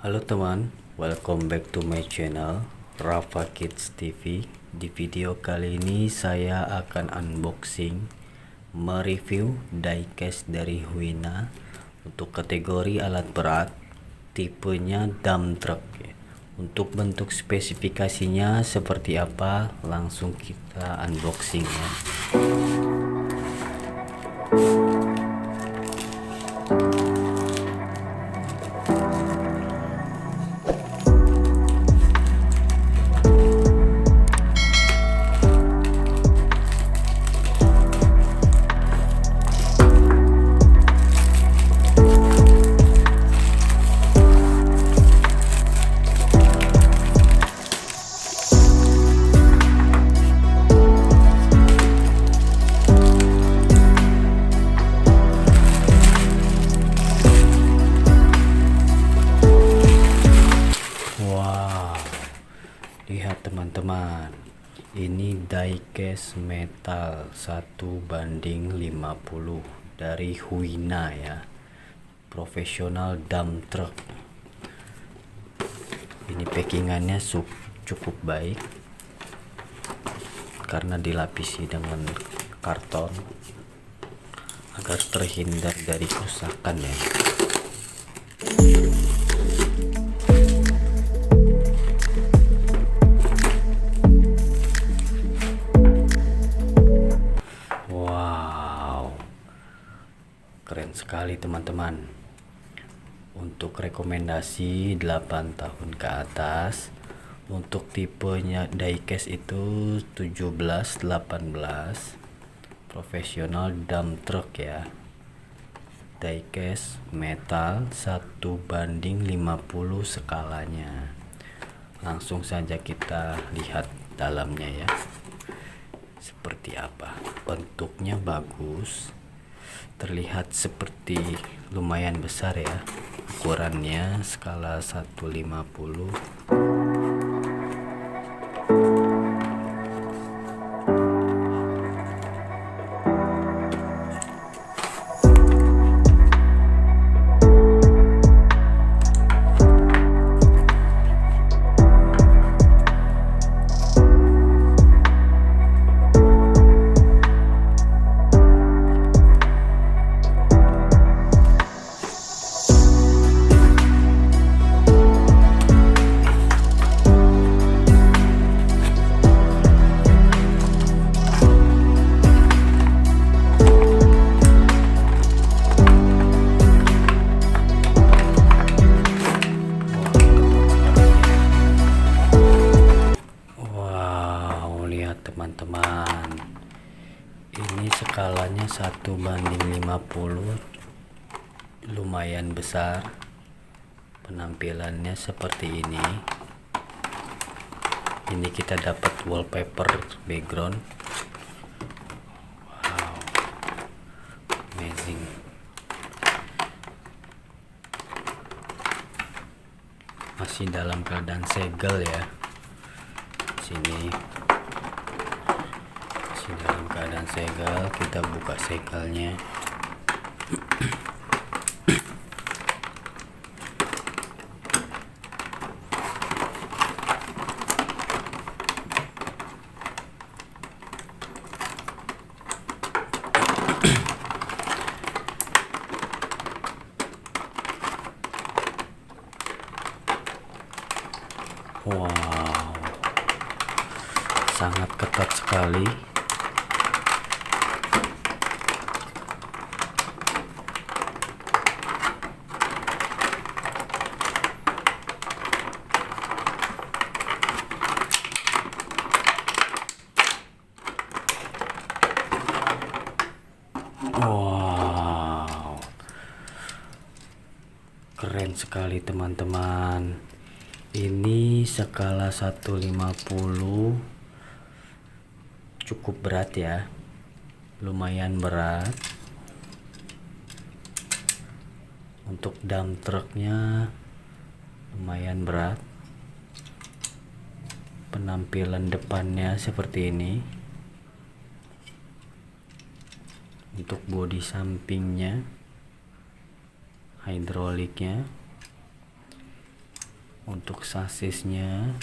Halo teman, welcome back to my channel Rafa Kids TV. Di video kali ini saya akan unboxing, mereview diecast dari Huina untuk kategori alat berat, tipenya dump truck. Untuk bentuk spesifikasinya seperti apa, langsung kita unboxing ya. Wow, lihat teman-teman, ini diecast metal 1:50 dari Huina ya, profesional dump truck. Ini packingannya cukup baik karena dilapisi dengan karton agar terhindar dari kerusakan ya. Wow, keren sekali teman-teman. Untuk rekomendasi 8 tahun ke atas. Untuk tipenya diecast itu 17-18, profesional dump truck ya. Diecast metal 1:50 skalanya. Langsung saja kita lihat dalamnya ya, seperti apa. Bentuknya bagus, terlihat seperti lumayan besar ya. Ukurannya skala 1:50. Teman-teman, ini skalanya 1:50, lumayan besar. Penampilannya seperti ini. Ini kita dapat wallpaper background. Wow, amazing. Masih dalam keadaan segel ya. Sini dalam keadaan segel, kita buka segelnya. Wow, sangat ketat sekali. Wow, keren sekali teman-teman. Ini skala 1:50, cukup berat ya, lumayan berat. Untuk dump trucknya lumayan berat. Penampilan depannya seperti ini. Untuk bodi sampingnya, hidroliknya, Untuk sasisnya,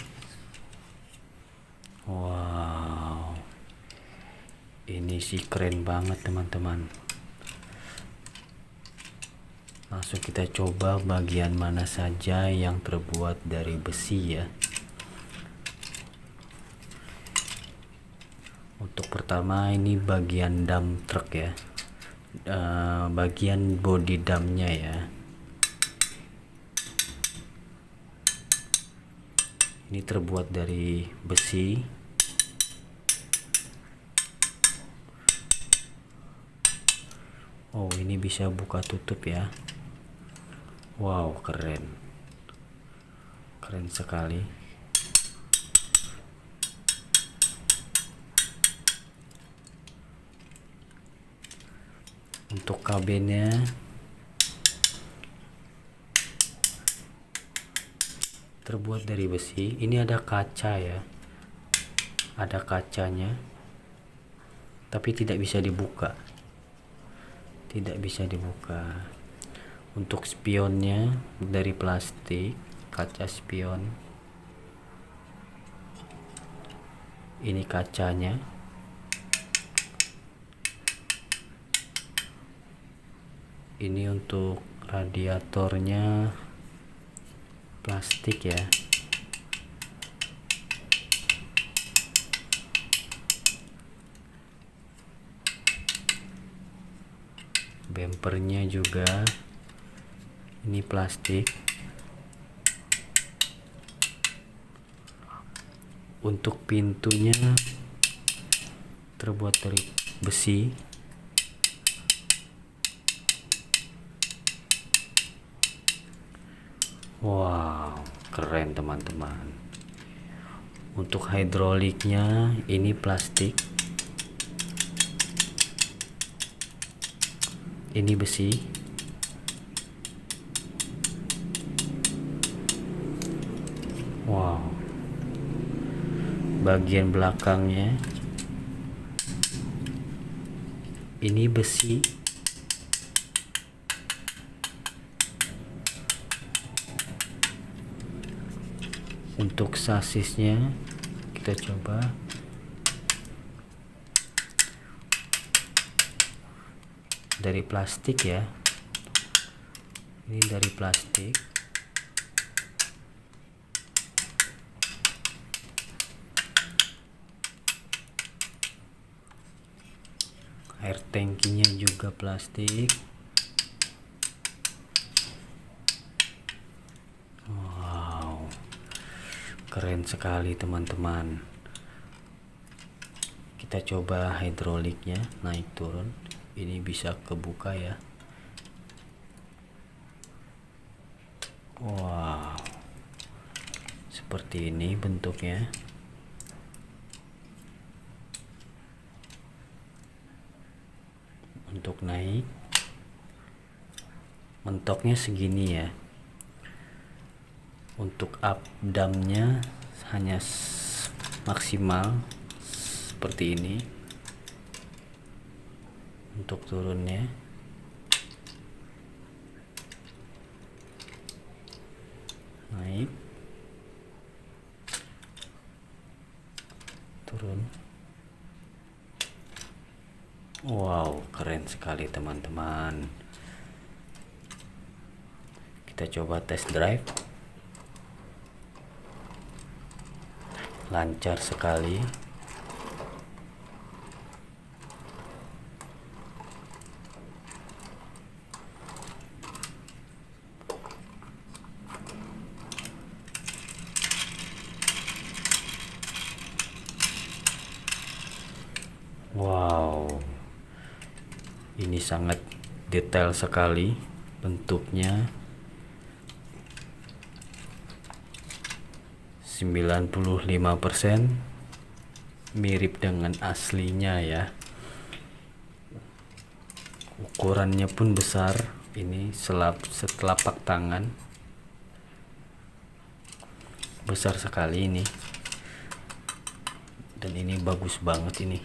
wow, ini sih keren banget teman-teman. Langsung kita coba bagian mana saja yang terbuat dari besi ya. Untuk pertama ini bagian dam truk ya, bagian body damnya ya. Ini terbuat dari besi. Oh, ini bisa buka tutup ya. Wow, keren. Keren sekali. Untuk kabinnya terbuat dari besi. Ini ada kaca ya, ada kacanya, tapi tidak bisa dibuka, Untuk spionnya dari plastik, kaca spion. Ini kacanya. Ini untuk radiatornya plastik ya. Bempernya juga ini plastik. Untuk pintunya terbuat dari besi. Wow, keren teman-teman. Untuk hidroliknya ini plastik. Ini besi. Wow. Bagian belakangnya ini besi. Untuk sasisnya kita coba. Dari plastik ya. Ini dari plastik. Air tangkinya juga plastik. Wow, keren sekali teman-teman. Kita coba hidroliknya naik turun. Ini bisa kebuka ya. Wow, seperti ini bentuknya. Untuk naik, mentoknya segini ya. Untuk up damnya hanya maksimal seperti ini. Untuk turunnya naik, turun. Wow, keren sekali teman-teman. Kita coba test drive. Lancar sekali. Wow, ini sangat detail sekali bentuknya. 95% mirip dengan aslinya ya. Ukurannya pun besar. Ini setelapak tangan. Besar sekali ini. Dan ini bagus banget ini.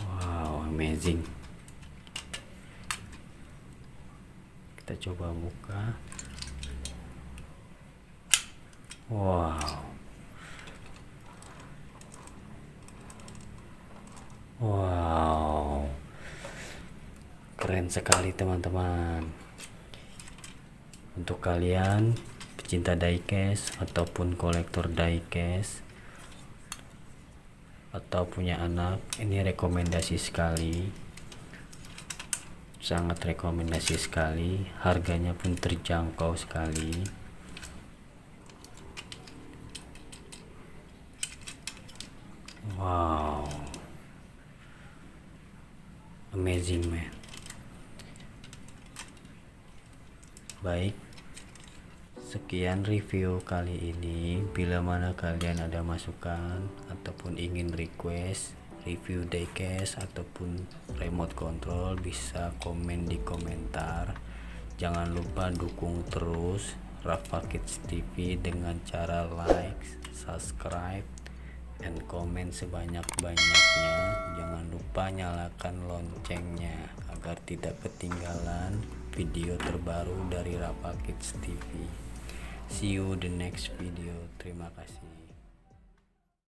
Wow, amazing. Kita coba buka. Wow. Wow. Keren sekali teman-teman. Untuk kalian pecinta diecast ataupun kolektor diecast atau punya anak, ini rekomendasi sekali, sangat rekomendasi sekali, harganya pun terjangkau sekali. Wow, amazing man. Baik, sekian review kali ini. Bila mana kalian ada masukan ataupun ingin request review diecast ataupun remote control, bisa komen di komentar. Jangan lupa dukung terus Rafa Kids TV dengan cara like, subscribe, and komen sebanyak-banyaknya. Jangan lupa nyalakan loncengnya agar tidak ketinggalan video terbaru dari Rafa Kids TV. See you the next video. Terima kasih.